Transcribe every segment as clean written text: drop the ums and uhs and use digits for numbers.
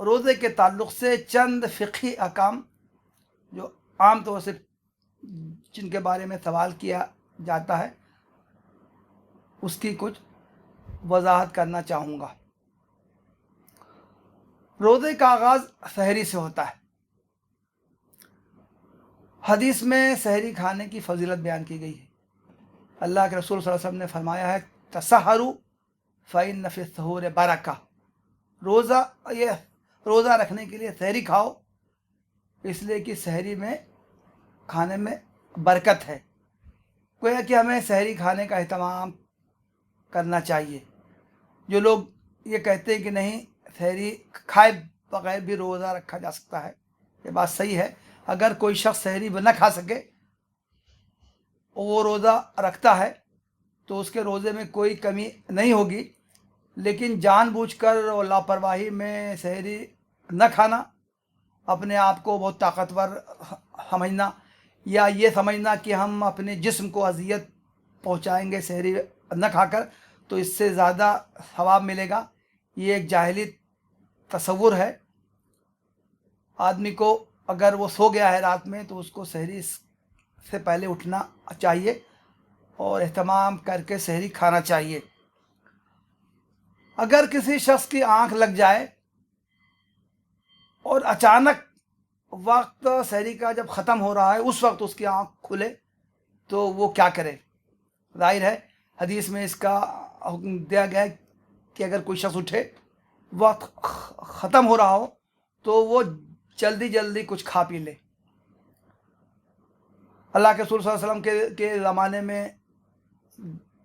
روزے کے تعلق سے چند فقہی احکام جو عام طور سے جن کے بارے میں سوال کیا جاتا ہے اس کی کچھ وضاحت کرنا چاہوں گا۔ روزے کا آغاز سحری سے ہوتا ہے۔ حدیث میں سحری کھانے کی فضیلت بیان کی گئی ہے۔ اللہ کے رسول صلی اللہ علیہ وسلم نے فرمایا ہے تسحروا فإن فی السحور برکہ، روزہ رکھنے کے لیے سحری کھاؤ، اس لیے کہ سحری میں کھانے میں برکت ہے۔ گویا کہ ہمیں سحری کھانے کا اہتمام کرنا چاہیے۔ جو لوگ یہ کہتے ہیں کہ نہیں سحری کھائے بغیر بھی روزہ رکھا جا سکتا ہے، یہ بات صحیح ہے۔ اگر کوئی شخص سحری نہ کھا سکے وہ روزہ رکھتا ہے تو اس کے روزے میں کوئی کمی نہیں ہوگی، لیکن جان بوجھ کر اور لاپرواہی میں سحری نہ کھانا، اپنے آپ کو بہت طاقتور سمجھنا یا یہ سمجھنا کہ ہم اپنے جسم کو اذیت پہنچائیں گے سحری نہ کھا کر تو اس سے زیادہ ثواب ملے گا، یہ ایک جاہلی تصور ہے۔ آدمی کو اگر وہ سو گیا ہے رات میں تو اس کو سحری سے پہلے اٹھنا چاہیے اور اہتمام کر کے سحری کھانا چاہیے۔ اگر کسی شخص کی آنکھ لگ جائے اور اچانک وقت سحری کا جب ختم ہو رہا ہے اس وقت اس کی آنکھ کھلے تو وہ کیا کرے؟ ظاہر ہے حدیث میں اس کا حکم دیا گیا ہے کہ اگر کوئی شخص اٹھے وقت ختم ہو رہا ہو تو وہ جلدی جلدی کچھ کھا پی لے۔ اللہ کے رسول صلی اللہ علیہ وسلم کے زمانے میں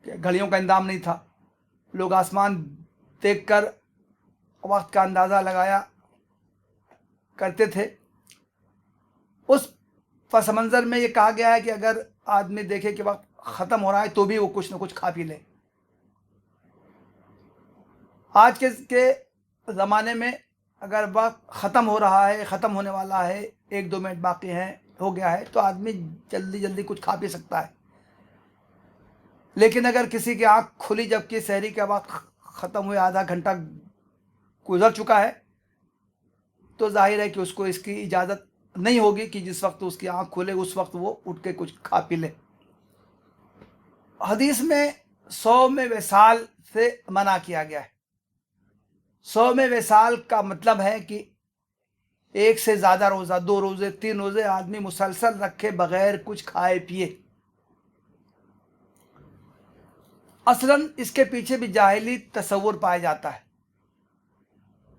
گھڑیوں کا انتظام نہیں تھا، لوگ آسمان دیکھ کر وقت کا اندازہ لگایا کرتے تھے۔ اس پس منظر میں یہ کہا گیا ہے کہ اگر آدمی دیکھے کہ وقت ختم ہو رہا ہے تو بھی وہ کچھ نہ کچھ کھا پی لے۔ آج کے زمانے میں اگر وقت ختم ہو رہا ہے، ختم ہونے والا ہے، 1-2 منٹ باقی ہیں، ہو گیا ہے، تو آدمی جلدی جلدی کچھ کھا پی سکتا ہے۔ لیکن اگر کسی کی آنکھ کھلی جبکہ سحری کا وقت ختم ہوئے آدھا گھنٹہ گزر چکا ہے تو ظاہر ہے کہ اس کو اس کی اجازت نہیں ہوگی کہ جس وقت اس کی آنکھ کھلے اس وقت وہ اٹھ کے کچھ کھا پی لے۔ حدیث میں صوم وصال سے منع کیا گیا ہے۔ صوم وصال کا مطلب ہے کہ ایک سے زیادہ روزہ، 2 روزے، 3 روزے آدمی مسلسل رکھے بغیر کچھ کھائے پیے۔ اصلاً اس کے پیچھے بھی جاہلی تصور پایا جاتا ہے۔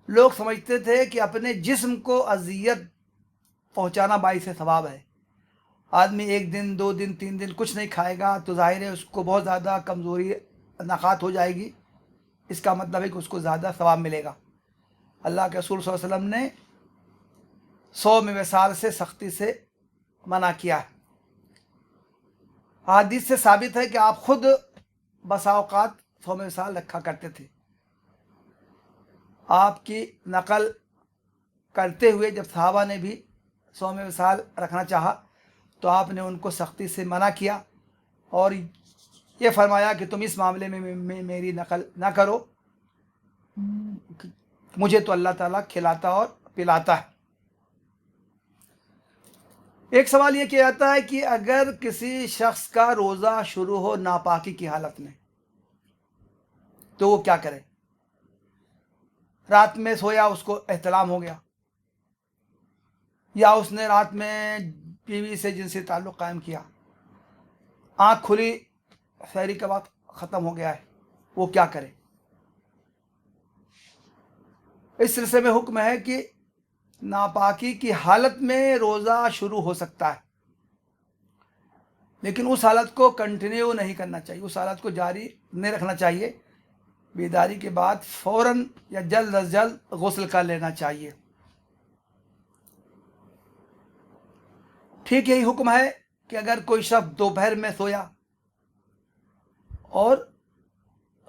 لوگ سمجھتے تھے کہ اپنے جسم کو اذیت پہنچانا باعث ثواب ہے۔ آدمی 1 دن 2 دن 3 دن کچھ نہیں کھائے گا تو ظاہر ہے اس کو بہت زیادہ کمزوری نقات ہو جائے گی، اس کا مطلب ہے کہ اس کو زیادہ ثواب ملے گا۔ اللہ کے رسول صلی اللہ علیہ وسلم نے صوم وصال سے سختی سے منع کیا ہے۔ حدیث سے ثابت ہے کہ آپ خود بسا اوقات صوم وصال رکھا کرتے تھے۔ آپ کی نقل کرتے ہوئے جب صحابہ نے بھی صوم وصال رکھنا چاہا تو آپ نے ان کو سختی سے منع کیا اور یہ فرمایا کہ تم اس معاملے میں میری نقل نہ کرو، مجھے تو اللہ تعالیٰ کھلاتا اور پلاتا ہے۔ ایک سوال یہ کیا جاتا ہے کہ اگر کسی شخص کا روزہ شروع ہو ناپاکی کی حالت میں تو وہ کیا کرے؟ رات میں سویا، اس کو احتلام ہو گیا، یا اس نے رات میں بیوی سے جنسی تعلق قائم کیا، آنکھ کھلی، سحری کا وقت ختم ہو گیا ہے، وہ کیا کرے؟ اس سلسلے میں حکم ہے کہ ناپاکی کی حالت میں روزہ شروع ہو سکتا ہے، لیکن اس حالت کو کنٹینیو نہیں کرنا چاہیے، اس حالت کو جاری نہیں رکھنا چاہیے۔ بیداری کے بعد فوراً یا جلد از جلد غسل کر لینا چاہیے۔ ٹھیک یہی حکم ہے کہ اگر کوئی شخص دوپہر میں سویا اور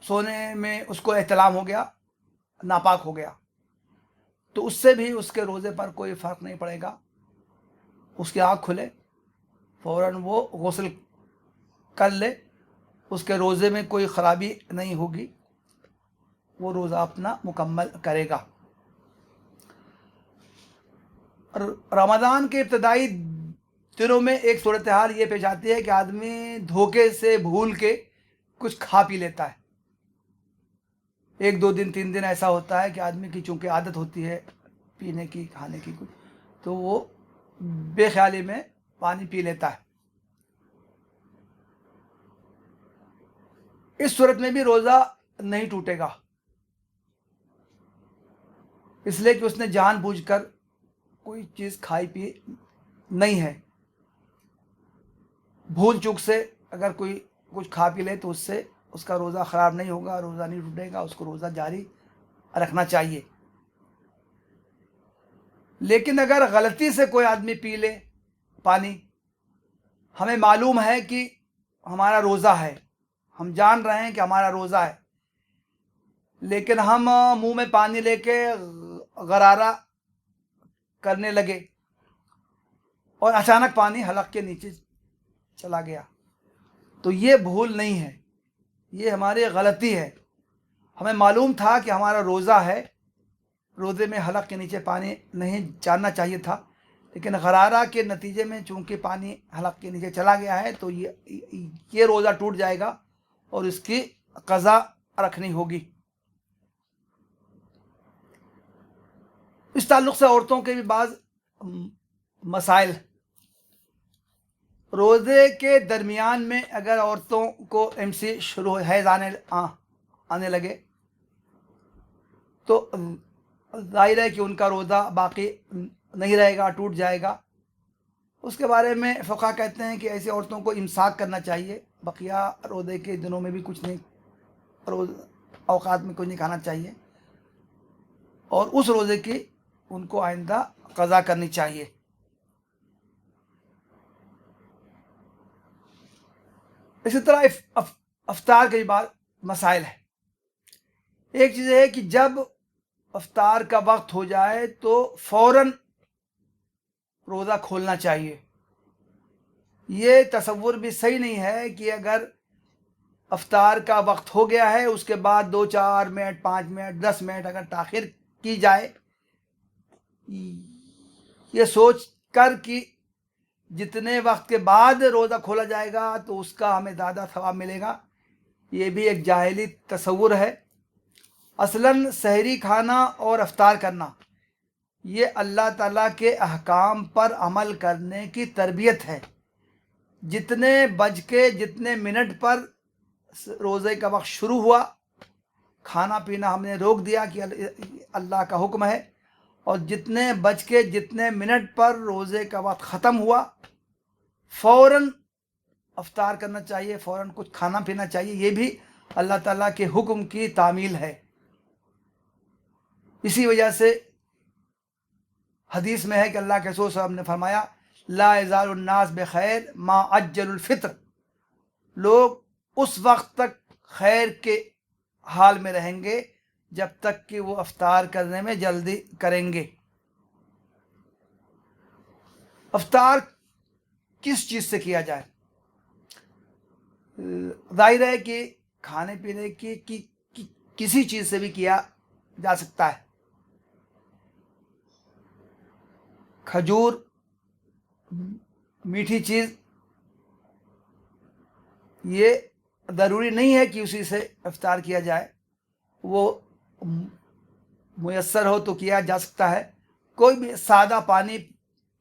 سونے میں اس کو احتلام ہو گیا، ناپاک ہو گیا، تو اس سے بھی اس کے روزے پر کوئی فرق نہیں پڑے گا۔ اس کی آنکھ کھلے فوراً وہ غسل کر لے، اس کے روزے میں کوئی خرابی نہیں ہوگی، وہ روزہ اپنا مکمل کرے گا۔ رمضان کے ابتدائی دنوں میں ایک صورتحال یہ پیش آتی ہے کہ آدمی دھوکے سے بھول کے کچھ کھا پی لیتا ہے. 1 2 دن 3 دن ایسا ہوتا ہے کہ آدمی کی چونکہ عادت ہوتی ہے پینے کی کھانے کی کچھ، تو وہ بے خیالی میں پانی پی لیتا ہے. اس صورت میں بھی روزہ نہیں ٹوٹے گا، اس لیے کہ اس نے جان بوجھ کر کوئی چیز کھائی پی نہیں ہے. بھول چوک سے اگر کوئی کچھ کھا پی لے تو اس سے اس کا روزہ خراب نہیں ہوگا، روزہ نہیں ٹوٹے گا، اس کو روزہ جاری رکھنا چاہیے. لیکن اگر غلطی سے کوئی آدمی پی لے پانی، ہمیں معلوم ہے کہ ہمارا روزہ ہے، ہم جان رہے ہیں کہ ہمارا روزہ ہے، لیکن ہم منہ میں پانی لے کے غرارہ کرنے لگے اور اچانک پانی حلق کے نیچے چلا گیا، تو یہ بھول نہیں ہے، یہ ہماری غلطی ہے. ہمیں معلوم تھا کہ ہمارا روزہ ہے، روزے میں حلق کے نیچے پانی نہیں جاننا چاہیے تھا، لیکن غرارہ کے نتیجے میں چونکہ پانی حلق کے نیچے چلا گیا ہے تو یہ روزہ ٹوٹ جائے گا اور اس کی قضا رکھنی ہوگی. اس تعلق سے عورتوں کے بھی بعض مسائل. روزے کے درمیان میں اگر عورتوں کو MC شروع حیض آنے لگے تو ظاہر ہے کہ ان کا روزہ باقی نہیں رہے گا، ٹوٹ جائے گا. اس کے بارے میں فقہا کہتے ہیں کہ ایسی عورتوں کو امساک کرنا چاہیے، بقیہ روزے کے دنوں میں بھی کچھ نہیں، اوقات میں کچھ نہیں کھانا چاہیے، اور اس روزے کی ان کو آئندہ قضا کرنی چاہیے. اسی طرح افطار کے بعد مسائل ہے. ایک چیز ہے کہ جب افطار کا وقت ہو جائے تو فوراً روزہ کھولنا چاہیے. یہ تصور بھی صحیح نہیں ہے کہ اگر افطار کا وقت ہو گیا ہے اس کے بعد 2 4 منٹ 5 منٹ 10 منٹ اگر تاخیر کی جائے، یہ سوچ کر کہ جتنے وقت کے بعد روزہ کھولا جائے گا تو اس کا ہمیں زیادہ ثواب ملے گا، یہ بھی ایک جاہلی تصور ہے. اصلاً سحری کھانا اور افطار کرنا یہ اللہ تعالیٰ کے احکام پر عمل کرنے کی تربیت ہے. جتنے بج کے جتنے منٹ پر روزے کا وقت شروع ہوا، کھانا پینا ہم نے روک دیا کہ اللہ کا حکم ہے، اور جتنے بج کے جتنے منٹ پر روزے کا وقت ختم ہوا فوراً افطار کرنا چاہیے، فوراً کچھ کھانا پینا چاہیے. یہ بھی اللہ تعالیٰ کے حکم کی تعمیل ہے. اسی وجہ سے حدیث میں ہے کہ اللہ کے رسول صلی اللہ علیہ وسلم نے فرمایا لا یزال الناس بخیر ما عجل الفطر، لوگ اس وقت تک خیر کے حال میں رہیں گے جب تک کہ وہ افطار کرنے میں جلدی کریں گے. افطار کس چیز سے کیا جائے؟ ظاہر ہے کہ کھانے پینے کی کسی چیز سے بھی کیا جا سکتا ہے. کھجور، میٹھی چیز، یہ ضروری نہیں ہے کہ اسی سے افطار کیا جائے، وہ میسر ہو تو کیا جا سکتا ہے. کوئی بھی سادہ پانی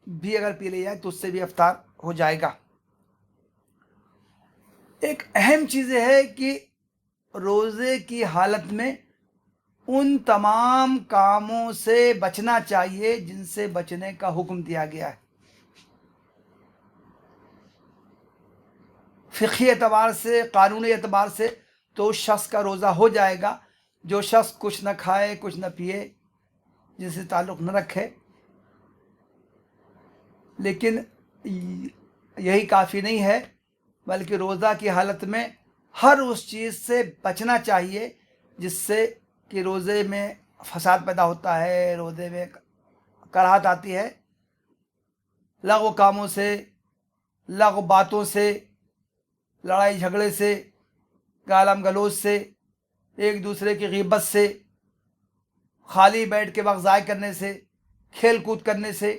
بھی اگر پی لیا جائے تو اس سے بھی افطار ہو جائے گا. ایک اہم چیز یہ ہے کہ روزے کی حالت میں ان تمام کاموں سے بچنا چاہیے جن سے بچنے کا حکم دیا گیا ہے. فقہی اعتبار سے، قانونی اعتبار سے تو شخص کا روزہ ہو جائے گا جو شخص کچھ نہ کھائے کچھ نہ پیے، جن سے تعلق نہ رکھے. لیکن یہی کافی نہیں ہے، بلکہ روزہ کی حالت میں ہر اس چیز سے بچنا چاہیے جس سے کہ روزے میں فساد پیدا ہوتا ہے، روزے میں کراہت آتی ہے. لغو کاموں سے، لغو باتوں سے، لڑائی جھگڑے سے، گالم گلوچ سے، ایک دوسرے کی غیبت سے، خالی بیٹھ کے وقت ضائع کرنے سے، کھیل کود کرنے سے،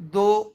2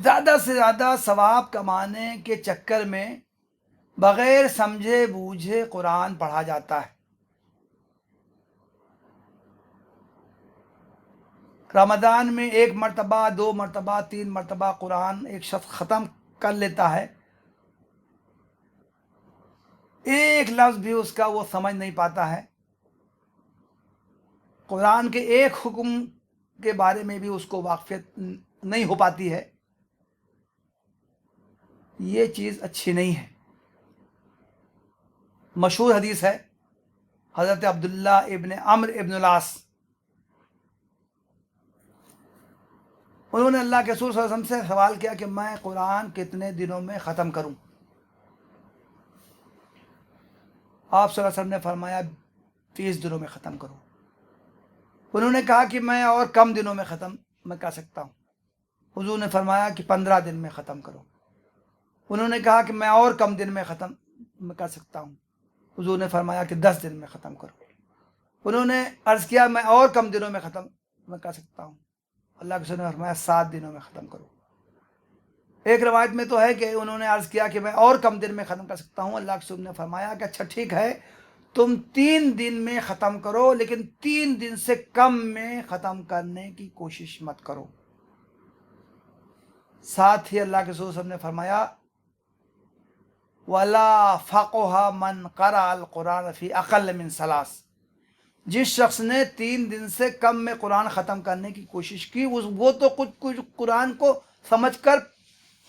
زیادہ سے زیادہ ثواب کمانے کے چکر میں بغیر سمجھے بوجھے قرآن پڑھا جاتا ہے۔ رمضان میں 1 مرتبہ، 2 مرتبہ، 3 مرتبہ قرآن ایک شخص ختم کر لیتا ہے، ایک لفظ بھی اس کا وہ سمجھ نہیں پاتا ہے، قرآن کے ایک حکم کے بارے میں بھی اس کو واقفیت نہیں ہو پاتی ہے، یہ چیز اچھی نہیں ہے۔ مشہور حدیث ہے حضرت عبداللہ ابن عمرو ابن العاص، انہوں نے اللہ کے رسول صلی اللہ علیہ وسلم سے سوال کیا کہ میں قرآن کتنے دنوں میں ختم کروں؟ آپ صلی اللہ علیہ وسلم نے فرمایا 30 دنوں میں ختم کرو۔ انہوں نے کہا کہ میں اور کم دنوں میں ختم میں کر سکتا ہوں۔ حضور نے فرمایا کہ 15 دن میں ختم کرو۔ انہوں نے کہا کہ میں اور کم دن میں ختم میں کر سکتا ہوں۔ حضور نے فرمایا کہ 10 دن میں ختم کرو۔ انہوں نے عرض کیا میں اور کم دنوں میں ختم میں کر سکتا ہوں۔ اللہ کے رسول نے فرمایا 7 دنوں میں ختم کرو۔ ایک روایت میں تو ہے کہ انہوں نے عرض کیا کہ میں اور کم دن میں ختم کر سکتا ہوں۔ اللہ کے رسول نے فرمایا کہ اچھا ٹھیک ہے، تم 3 دن میں ختم کرو، لیکن 3 دن سے کم میں ختم کرنے کی کوشش مت کرو۔ ساتھ ہی اللہ کے رسول صلی اللہ علیہ وسلم نے فرمایا وَلَا فَقُهَ مَنْ قَرَأَ الْقُرْآنَ فِي أَقَلَّ مِنْ 3، جس شخص نے 3 دن سے کم میں قرآن ختم کرنے کی کوشش کی وہ تو کچھ قرآن کو سمجھ کر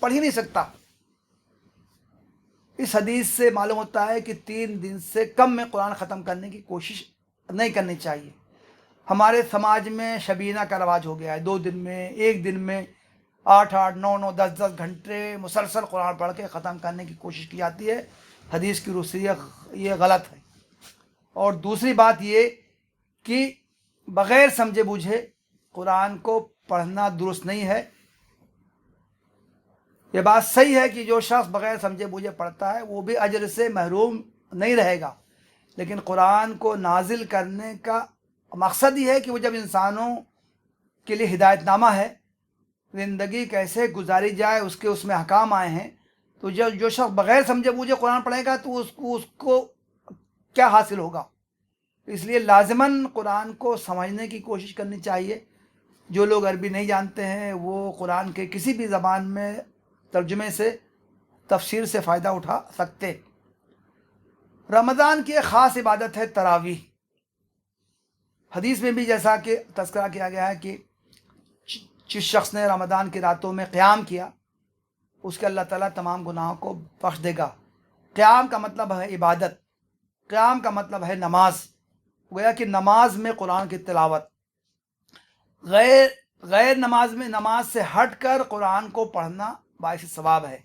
پڑھ ہی نہیں سکتا۔ اس حدیث سے معلوم ہوتا ہے کہ 3 دن سے کم میں قرآن ختم کرنے کی کوشش نہیں کرنی چاہیے۔ ہمارے سماج میں شبینہ کا رواج ہو گیا ہے، 2 دن میں، 1 دن میں 8 9 9 10 گھنٹے مسلسل قرآن پڑھ کے ختم کرنے کی کوشش کی جاتی ہے۔ حدیث کی روح سے یہ غلط ہے۔ اور دوسری بات یہ کہ بغیر سمجھے بوجھے قرآن کو پڑھنا درست نہیں ہے۔ یہ بات صحیح ہے کہ جو شخص بغیر سمجھے بوجھے پڑھتا ہے وہ بھی اجر سے محروم نہیں رہے گا، لیکن قرآن کو نازل کرنے کا مقصد یہ ہے کہ وہ جب انسانوں کے لیے ہدایت نامہ ہے، زندگی کیسے گزاری جائے اس میں احکام آئے ہیں، تو جو شخص بغیر سمجھے بوجھے قرآن پڑھے گا تو اس کو کیا حاصل ہوگا؟ اس لیے لازماً قرآن کو سمجھنے کی کوشش کرنی چاہیے۔ جو لوگ عربی نہیں جانتے ہیں وہ قرآن کے کسی بھی زبان میں ترجمے سے، تفسیر سے فائدہ اٹھا سکتے۔ رمضان کی ایک خاص عبادت ہے تراویح۔ حدیث میں بھی جیسا کہ تذکرہ کیا گیا ہے کہ جس شخص نے رمضان کی راتوں میں قیام کیا اس کے اللہ تعالیٰ تمام گناہوں کو بخش دے گا۔ قیام کا مطلب ہے عبادت، قیام کا مطلب ہے نماز، گویا کہ نماز میں قرآن کی تلاوت۔ غیر نماز میں نماز سے ہٹ کر قرآن کو پڑھنا باعث ثواب ہے،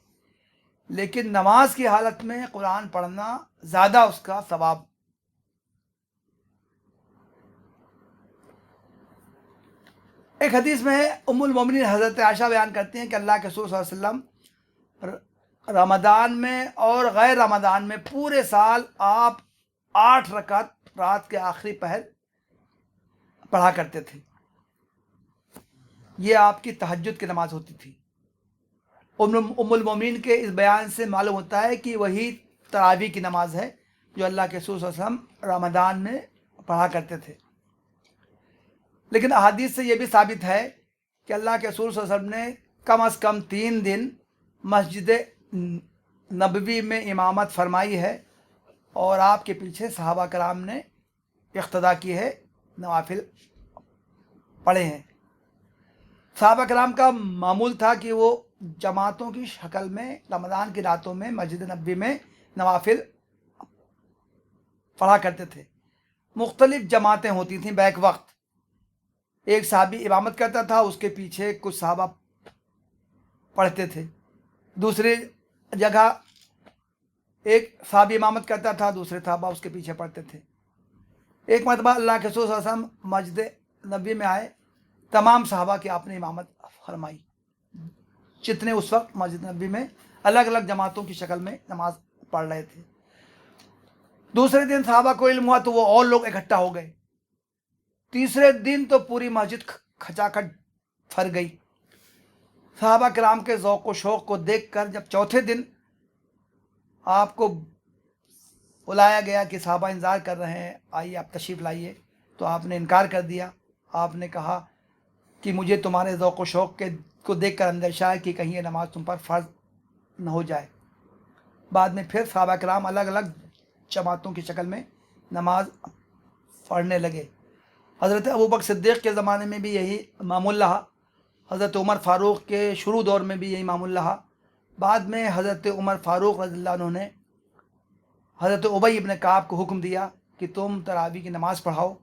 لیکن نماز کی حالت میں قرآن پڑھنا زیادہ اس کا ثواب۔ ایک حدیث میں ہے، ام المومنین حضرت عائشہ بیان کرتی ہیں کہ اللہ کے رسول صلی اللہ علیہ وسلم رمضان میں اور غیر رمضان میں پورے سال آپ 8 رکعت رات کے آخری پہر پڑھا کرتے تھے۔ یہ آپ کی تہجد کی نماز ہوتی تھی۔ ام المومنین کے اس بیان سے معلوم ہوتا ہے کہ وہی تراویح کی نماز ہے جو اللہ کے رسول صلی اللہ علیہ وسلم رمضان میں پڑھا کرتے تھے۔ لیکن احادیث سے یہ بھی ثابت ہے کہ اللہ کے رسول صلی اللہ علیہ وسلم نے کم از کم 3 دن مسجد نبوی میں امامت فرمائی ہے اور آپ کے پیچھے صحابہ کرام نے اقتداء کی ہے، نوافل پڑھے ہیں۔ صحابہ کرام کا معمول تھا کہ وہ جماعتوں کی شکل میں رمضان کی راتوں میں مسجد نبوی میں نوافل پڑھا کرتے تھے۔ مختلف جماعتیں ہوتی تھیں بیک وقت، ایک صحابی امامت کرتا تھا، اس کے پیچھے کچھ صحابہ پڑھتے تھے۔ دوسری جگہ ایک صحابی امامت کرتا تھا، دوسرے صحابہ اس کے پیچھے پڑھتے تھے۔ ایک مرتبہ اللہ کے رسول صلی اللہ علیہ وسلم مسجد نبوی میں آئے، تمام صحابہ کی آپ نے امامت فرمائی، جتنے اس وقت مسجد نبوی میں الگ الگ جماعتوں کی شکل میں نماز پڑھ رہے تھے۔ دوسرے دن صحابہ کو علم ہوا تو وہ اور لوگ اکٹھا ہو گئے۔ تیسرے دن تو پوری مسجد کھچا کھچ بھر گئی۔ صحابہ کرام کے ذوق و شوق کو دیکھ کر جب چوتھے دن آپ کو بلایا گیا کہ صحابہ انتظار کر رہے ہیں، آئیے آپ تشریف لائیے، تو آپ نے انکار کر دیا. آپ نے کہا کہ مجھے تمہارے ذوق و شوق کو دیکھ کر اندیشہ ہے کہ کہیں یہ نماز تم پر فرض نہ ہو جائے. بعد میں پھر صحابہ کرام الگ الگ جماعتوں کی شکل میں نماز پڑھنے لگے. حضرت ابوبکر صدیق کے زمانے میں بھی یہی معمول رہا. حضرت عمر فاروق کے شروع دور میں بھی یہی معمول رہا. بعد میں حضرت عمر فاروق رضی اللہ عنہ نے حضرت ابی ابن کعب کو حکم دیا کہ تم تراویح کی نماز پڑھاؤ،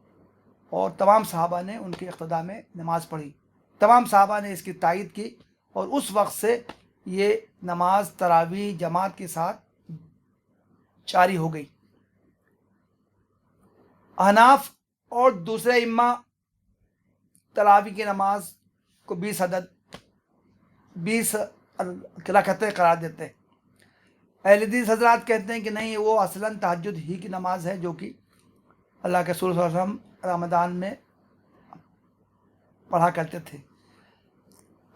اور تمام صحابہ نے ان کے اقتداء میں نماز پڑھی. تمام صحابہ نے اس کی تائید کی، اور اس وقت سے یہ نماز تراویح جماعت کے ساتھ جاری ہو گئی. احناف اور دوسرے ائمہ تراویح کی نماز کو 20 رکعتیں قرار دیتے ہیں. اہل حدیث حضرات کہتے ہیں کہ نہیں، وہ اصلاً تہجد ہی کی نماز ہے، جو کہ اللہ کے رسول صلی اللہ علیہ وسلم رمضان میں پڑھا کرتے تھے.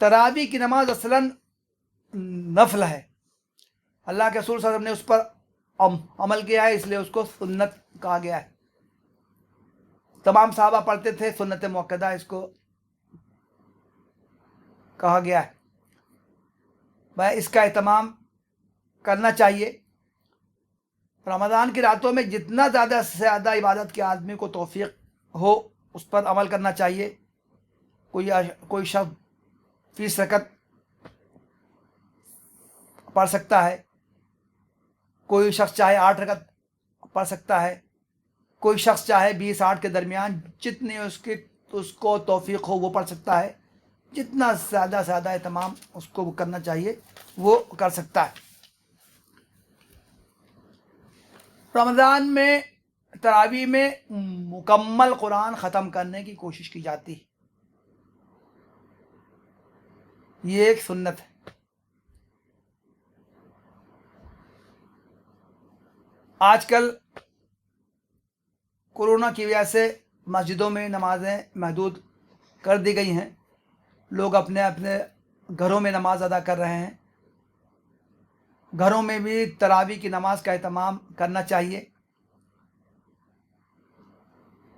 تراویح کی نماز اصلاً نفل ہے. اللہ کے رسول صلی اللہ علیہ وسلم نے اس پر عمل کیا ہے، اس لیے اس کو سنت کہا گیا ہے. تمام صحابہ پڑھتے تھے، سنت مؤکدہ اس کو کہا گیا ہے. بھائی اس کا اہتمام کرنا چاہیے. رمضان کی راتوں میں جتنا زیادہ سے زیادہ عبادت کے آدمی کو توفیق ہو اس پر عمل کرنا چاہیے. کوئی شخص 20 رکعت پڑھ سکتا ہے، کوئی شخص چاہے 8 رکعت پڑھ سکتا ہے، کوئی شخص چاہے 20-8 کے درمیان جتنی اس کو توفیق ہو وہ پڑھ سکتا ہے. جتنا زیادہ سے زیادہ اہتمام اس کو کرنا چاہیے وہ کر سکتا ہے. رمضان میں تراویح میں مکمل قرآن ختم کرنے کی کوشش کی جاتی ہے. یہ ایک سنت ہے. آج کل کورونا کی وجہ سے مسجدوں میں نمازیں محدود کر دی گئی ہیں. لوگ اپنے اپنے گھروں میں نماز ادا کر رہے ہیں. گھروں میں بھی تراویح کی نماز کا اہتمام کرنا چاہیے.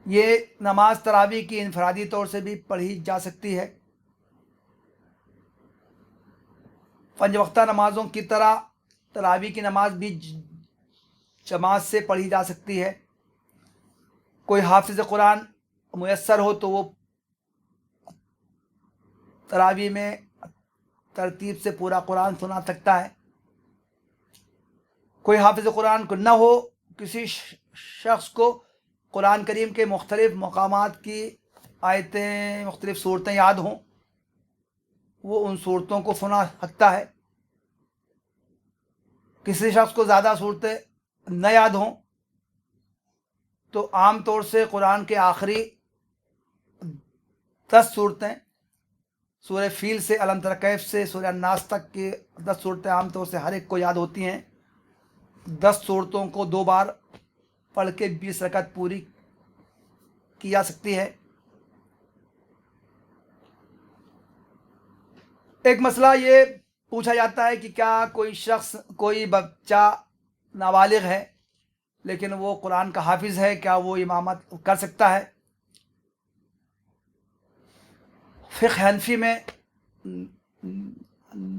یہ نماز تراویح کی انفرادی طور سے بھی پڑھی جا سکتی ہے. 5 وقتہ نمازوں کی طرح تراویح کی نماز بھی جماعت سے پڑھی جا سکتی ہے. کوئی حافظ قرآن میسر ہو تو وہ تراویح میں ترتیب سے پورا قرآن سنا سکتا ہے. کوئی حافظ قرآن کو نہ ہو، کسی شخص کو قرآن کریم کے مختلف مقامات کی آیتیں، مختلف صورتیں یاد ہوں، وہ ان صورتوں کو سنا سکتا ہے. کسی شخص کو زیادہ صورتیں نہ یاد ہوں تو عام طور سے قرآن کے آخری 10 صورتیں، سورہ فیل سے الم تر کیف سے سورہ الناس تک کی 10 صورتیں عام طور سے ہر ایک کو یاد ہوتی ہیں. 10 صورتوں کو 2 بار پڑھ کے 20 رکعت پوری کی جا سکتی ہے. ایک مسئلہ یہ پوچھا جاتا ہے کہ کیا کوئی بچہ نابالغ ہے لیکن وہ قرآن کا حافظ ہے، کیا وہ امامت کر سکتا ہے؟ فقہ حنفی میں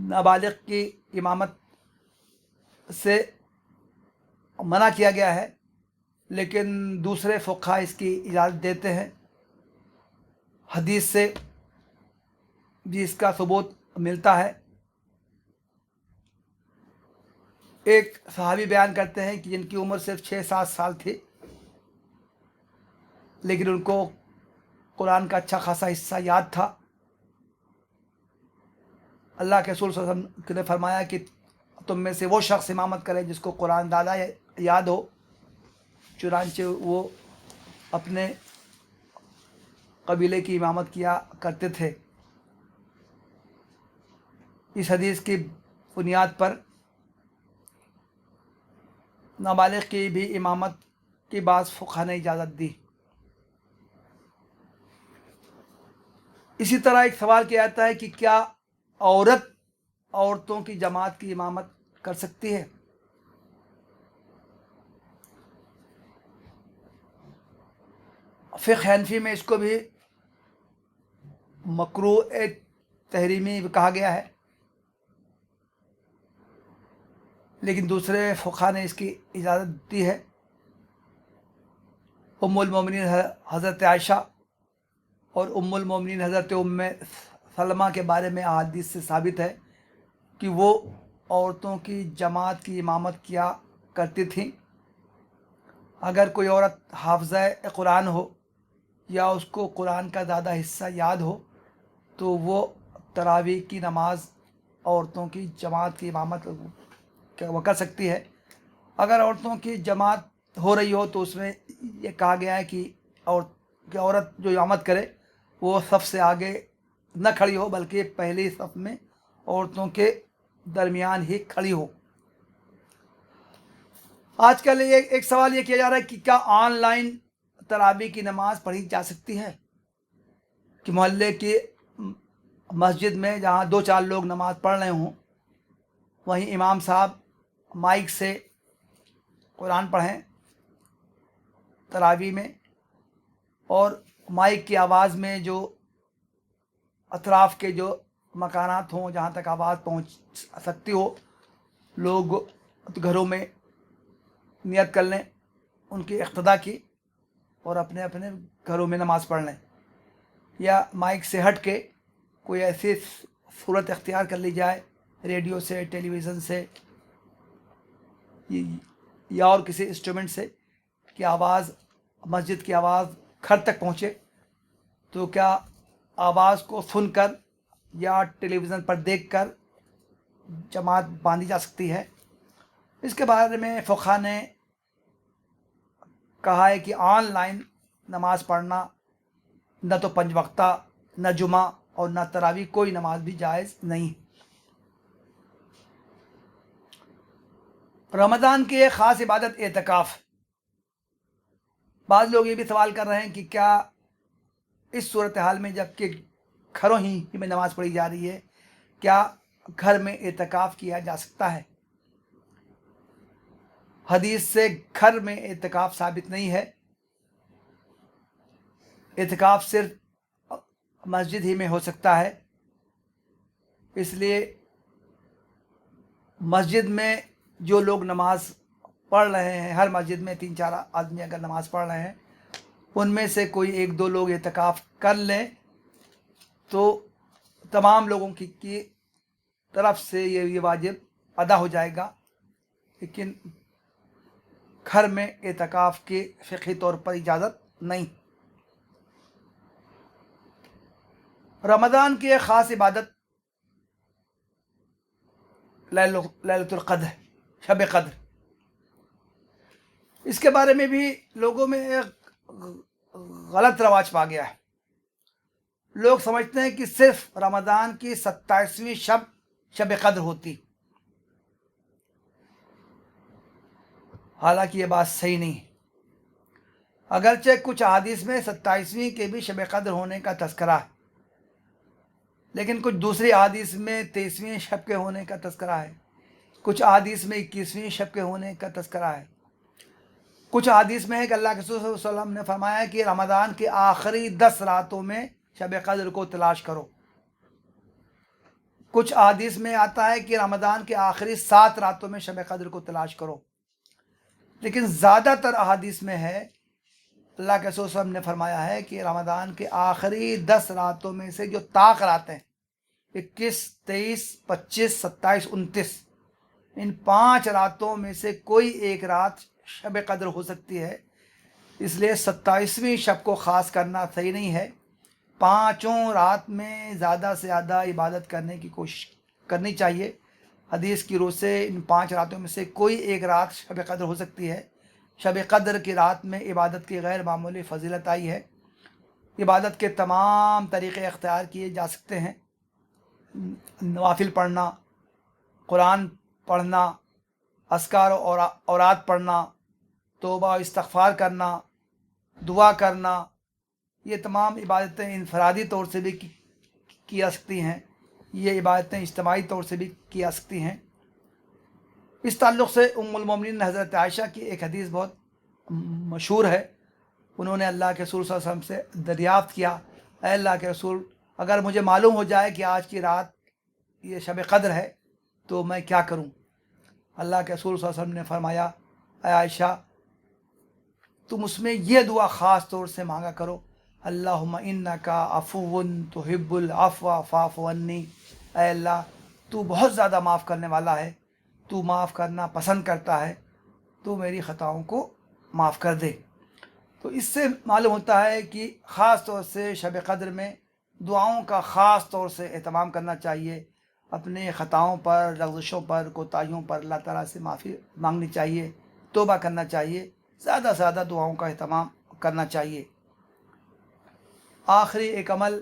نابالغ کی امامت سے منع کیا گیا ہے، لیکن دوسرے فقہا اس کی اجازت دیتے ہیں. حدیث سے بھی اس کا ثبوت ملتا ہے. ایک صحابی بیان کرتے ہیں کہ جن کی عمر صرف 6-7 سال تھی، لیکن ان کو قرآن کا اچھا خاصا حصہ یاد تھا. اللہ کے رسول صلی اللہ علیہ وسلم نے فرمایا کہ تم میں سے وہ شخص امامت کرے جس کو قرآن زیادہ یاد ہو. چنانچہ وہ اپنے قبیلے کی امامت کیا کرتے تھے. اس حدیث کی بنیاد پر نابالغ کی بھی امامت کی بعض فقہا نے اجازت دی. اسی طرح ایک سوال کیا جاتا ہے کہ کیا عورت عورتوں کی جماعت کی امامت کر سکتی ہے؟ فقہ حنفی میں اس کو بھی مکروہ تحریمی کہا گیا ہے، لیکن دوسرے فقہا نے اس کی اجازت دی ہے۔ ام المومنین حضرت عائشہ اور ام المومنین حضرت ام سلمہ کے بارے میں احادیث سے ثابت ہے کہ وہ عورتوں کی جماعت کی امامت کیا کرتی تھیں۔ اگر کوئی عورت حافظہ قرآن ہو یا اس کو قرآن کا زیادہ حصہ یاد ہو تو وہ تراویح کی نماز عورتوں کی جماعت کی امامت وہ کر سکتی ہے۔ اگر عورتوں کی جماعت ہو رہی ہو تو اس میں یہ کہا گیا ہے کہ عورت جو امامت کرے وہ صف سے آگے نہ کھڑی ہو بلکہ پہلی صف میں عورتوں کے درمیان ہی کھڑی ہو۔ آج کل ایک سوال یہ کیا جا رہا ہے کہ کیا آن لائن تراویح کی نماز پڑھی جا سکتی ہے؟ کہ محلے کی مسجد میں جہاں 2-4 لوگ نماز پڑھ رہے ہوں وہیں امام صاحب مائک سے قرآن پڑھیں تراویح میں، اور مائک کی آواز میں جو اطراف کے جو مکانات ہوں جہاں تک آواز پہنچ سکتی ہو، لوگ گھروں میں نیت کر لیں ان کی اقتدا کی اور اپنے اپنے گھروں میں نماز پڑھ لیں، یا مائک سے ہٹ کے کوئی ایسی صورت اختیار کر لی جائے ریڈیو سے، ٹیلی ویژن سے یا اور کسی انسٹرومنٹ سے کہ آواز مسجد کی آواز گھر تک پہنچے، تو کیا آواز کو سن کر یا ٹیلی ویژن پر دیکھ کر جماعت باندھی جا سکتی ہے؟ اس کے بارے میں فقہا نے کہا ہے کہ آن لائن نماز پڑھنا نہ تو 5 وقتہ، نہ جمعہ اور نہ تراویح کوئی نماز بھی جائز نہیں۔ رمضان کی ایک خاص عبادت اعتکاف۔ بعض لوگ یہ بھی سوال کر رہے ہیں کہ کیا اس صورتحال میں جب کہ گھروں ہی میں نماز پڑھی جا رہی ہے کیا گھر میں اعتکاف کیا جا سکتا ہے؟ حدیث سے گھر میں اعتکاف ثابت نہیں ہے۔ اعتکاف صرف مسجد ہی میں ہو سکتا ہے، اس لیے مسجد میں جو لوگ نماز پڑھ رہے ہیں، ہر مسجد میں 3-4 آدمی اگر نماز پڑھ رہے ہیں ان میں سے کوئی 1-2 لوگ اعتکاف کر لیں تو تمام لوگوں کی طرف سے یہ واجب ادا ہو جائے گا، لیکن گھر میں اعتکاف کی فقہی طور پر اجازت نہیں۔ رمضان کی ایک خاص عبادت لیلۃ القدر، شب قدر، اس کے بارے میں بھی لوگوں میں ایک غلط رواج پا گیا ہے۔ لوگ سمجھتے ہیں کہ صرف رمضان کی 27ویں شب قدر ہوتی، حالانکہ یہ بات صحیح نہیں ہے۔ اگرچہ کچھ احادیث میں 27ویں کے بھی شب قدر ہونے کا تذکرہ ہے، لیکن کچھ دوسری احادیث میں 23ویں شب کے ہونے کا تذکرہ ہے، کچھ احادیث میں 21ویں شب کے ہونے کا تذکرہ ہے، کچھ احادیث میں ہے کہ اللہ کے رسول صلی اللہ علیہ وسلم نے فرمایا کہ رمضان کی آخری 10 راتوں میں شب قدر کو تلاش کرو، کچھ احادیث میں آتا ہے کہ رمضان کے آخری 7 راتوں میں شب قدر کو تلاش کرو، لیکن زیادہ تر احادیث میں ہے اللہ کے رسول صلی اللہ علیہ وسلم نے فرمایا ہے کہ رمضان کے آخری 10 راتوں میں سے جو طاق راتیں 21، 23، 25، 27، 29، ان 5 راتوں میں سے کوئی ایک رات شب قدر ہو سکتی ہے، اس لیے 27ویں شب کو خاص کرنا صحیح نہیں ہے۔ 5 رات میں زیادہ سے زیادہ عبادت کرنے کی کوشش کرنی چاہیے۔ حدیث کی روح سے ان 5 راتوں میں سے کوئی ایک رات شب قدر ہو سکتی ہے۔ شب قدر کی رات میں عبادت کی غیر معمولی فضیلت آئی ہے۔ عبادت کے تمام طریقے اختیار کیے جا سکتے ہیں، نوافل پڑھنا، قرآن پڑھنا، اذکار و اوراد پڑھنا، توبہ و استغفار کرنا، دعا کرنا، یہ تمام عبادتیں انفرادی طور سے بھی کی جا سکتی ہیں، یہ عبادتیں اجتماعی طور سے بھی کی جا سکتی ہیں۔ اس تعلق سے ام المومنین حضرت عائشہ کی ایک حدیث بہت مشہور ہے۔ انہوں نے اللہ کے رسول صلی اللہ علیہ وسلم سے دریافت کیا، اے اللہ کے رسول، اگر مجھے معلوم ہو جائے کہ آج کی رات یہ شب قدر ہے تو میں کیا کروں؟ اللہ کے رسول صلی اللہ علیہ وسلم نے فرمایا، اے عائشہ، تم اس میں یہ دعا خاص طور سے مانگا کرو، اللہم انکا عفو تحب العفو فاعف عنی، اے اللہ تو بہت زیادہ معاف کرنے والا ہے، تو معاف کرنا پسند کرتا ہے، تو میری خطاؤں کو معاف کر دے۔ تو اس سے معلوم ہوتا ہے کہ خاص طور سے شب قدر میں دعاؤں کا خاص طور سے اہتمام کرنا چاہیے، اپنے خطاؤں پر، لغزشوں پر، کوتاہیوں پر اللہ تعالیٰ سے معافی مانگنی چاہیے، توبہ کرنا چاہیے، زیادہ سے زیادہ دعاؤں کا اہتمام کرنا چاہیے۔ آخری ایک عمل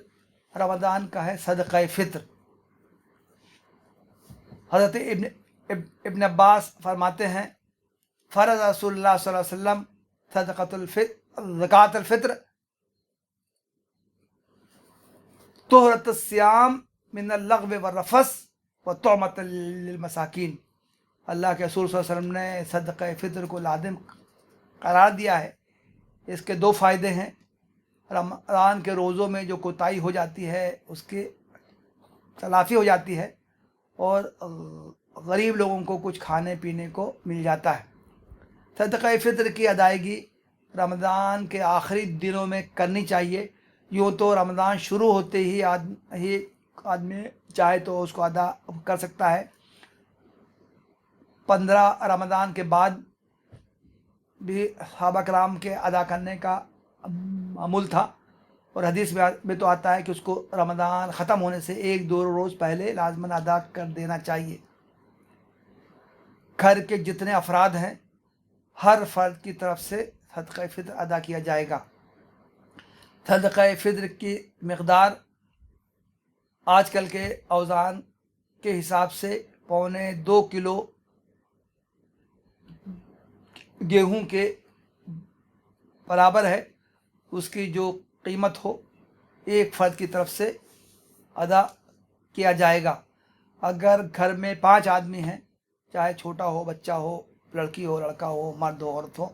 رمضان کا ہے صدقہ فطر۔ حضرت ابن عباس فرماتے ہیں، فرض رسول اللہ صلی اللہ علیہ وسلم زکوٰۃ الفطر طہرۃ الصیام من اللغو والرفث وطعمۃ للمساکین۔ اللہ کے رسول صلی اللہ علیہ وسلم نے صدقہ فطر کو لازم قرار دیا ہے۔ اس کے دو فائدے ہیں، رمضان کے روزوں میں جو کوتاہی ہو جاتی ہے اس کی تلافی ہو جاتی ہے، اور غریب لوگوں کو کچھ کھانے پینے کو مل جاتا ہے۔ صدقہ فطر کی ادائیگی رمضان کے آخری دنوں میں کرنی چاہیے۔ یوں تو رمضان شروع ہوتے ہی آدمی چاہے تو اس کو ادا کر سکتا ہے۔ 15 رمضان کے بعد بھی صحابہ کرام کے ادا کرنے کا معمول تھا، اور حدیث میں تو آتا ہے کہ اس کو رمضان ختم ہونے سے 1-2 روز پہلے لازماً ادا کر دینا چاہیے۔ گھر کے جتنے افراد ہیں ہر فرد کی طرف سے صدقہ فطر ادا کیا جائے گا۔ صدقہ فطر کی مقدار آج کل کے اوزان کے حساب سے 1.25 کلو گیہوں کے برابر ہے۔ اس کی جو قیمت ہو ایک فرد کی طرف سے ادا کیا جائے گا۔ اگر گھر میں 5 آدمی ہیں، چاہے چھوٹا ہو، بچہ ہو، لڑکی ہو، لڑکا ہو، مرد ہو، عورت ہو،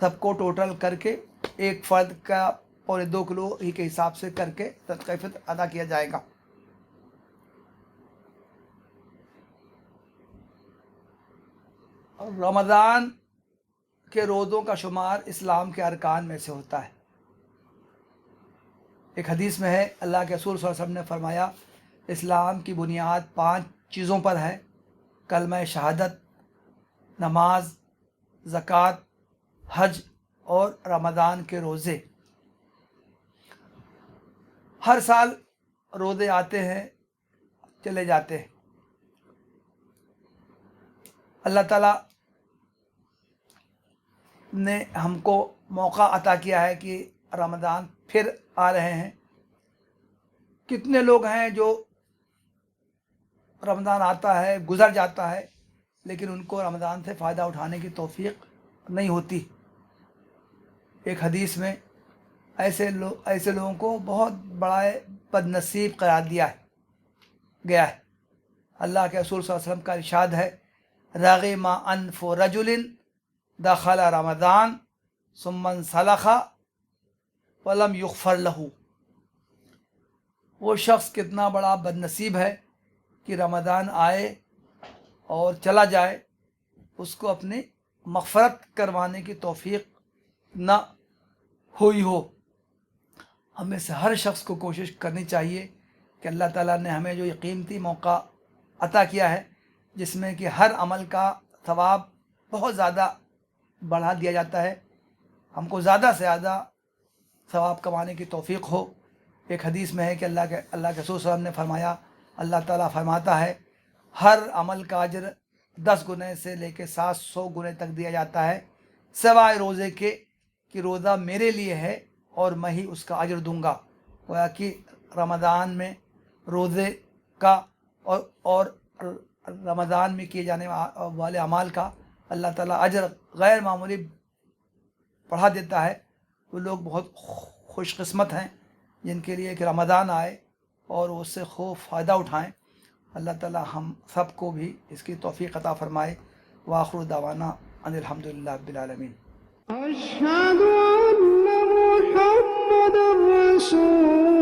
سب کو ٹوٹل کر کے ایک فرد کا 2.25 کلو ہی کے حساب سے کر کے صدقہ فطر ادا کیا جائے گا۔ رمضان کے روزوں کا شمار اسلام کے ارکان میں سے ہوتا ہے۔ ایک حدیث میں ہے، اللہ کے رسول صلی اللہ علیہ وسلم نے فرمایا، اسلام کی بنیاد 5 چیزوں پر ہے: کلمہ شہادت، نماز، زکوٰۃ، حج اور رمضان کے روزے۔ ہر سال روزے آتے ہیں، چلے جاتے ہیں۔ اللہ تعالیٰ نے ہم کو موقع عطا کیا ہے کہ رمضان پھر آ رہے ہیں۔ کتنے لوگ ہیں جو رمضان آتا ہے، گزر جاتا ہے، لیکن ان کو رمضان سے فائدہ اٹھانے کی توفیق نہیں ہوتی۔ ایک حدیث میں ایسے لوگوں کو بہت بڑا بد نصیب قرار دیا گیا ہے۔ اللہ کے رسول صلی اللہ علیہ وسلم کا ارشاد ہے، رغم انف رجل دخل رمضان ثم انسلخ ولم یغفر له۔ وہ شخص کتنا بڑا بد نصیب ہے کہ رمضان آئے اور چلا جائے، اس کو اپنی مغفرت کروانے کی توفیق نہ ہوئی ہو۔ ہمیں سے ہر شخص کو کوشش کرنی چاہیے کہ اللہ تعالیٰ نے ہمیں جو یہ قیمتی موقع عطا کیا ہے، جس میں کہ ہر عمل کا ثواب بہت زیادہ بڑھا دیا جاتا ہے، ہم کو زیادہ سے زیادہ ثواب کمانے کی توفیق ہو۔ ایک حدیث میں ہے کہ اللہ کے رسول صلی اللہ علیہ وسلم نے فرمایا، اللہ تعالیٰ فرماتا ہے، ہر عمل کا اجر 10 گنے سے لے کے 700 گنے تک دیا جاتا ہے، سوائے روزے کے کہ روزہ میرے لیے ہے اور میں ہی اس کا اجر دوں گا۔ گویا کہ رمضان میں روزے کا اور رمضان میں کیے جانے والے اعمال کا اللہ تعالیٰ اجر غیر معمولی بڑھا دیتا ہے۔ وہ لوگ بہت خوش قسمت ہیں جن کے لیے کہ رمضان آئے اور اس سے خوب فائدہ اٹھائیں۔ اللہ تعالی ہم سب کو بھی اس کی توفیق عطا فرمائے۔ وآخر دعوانا ان الحمدللہ رب العالمین۔ أشهد أن محمد رسول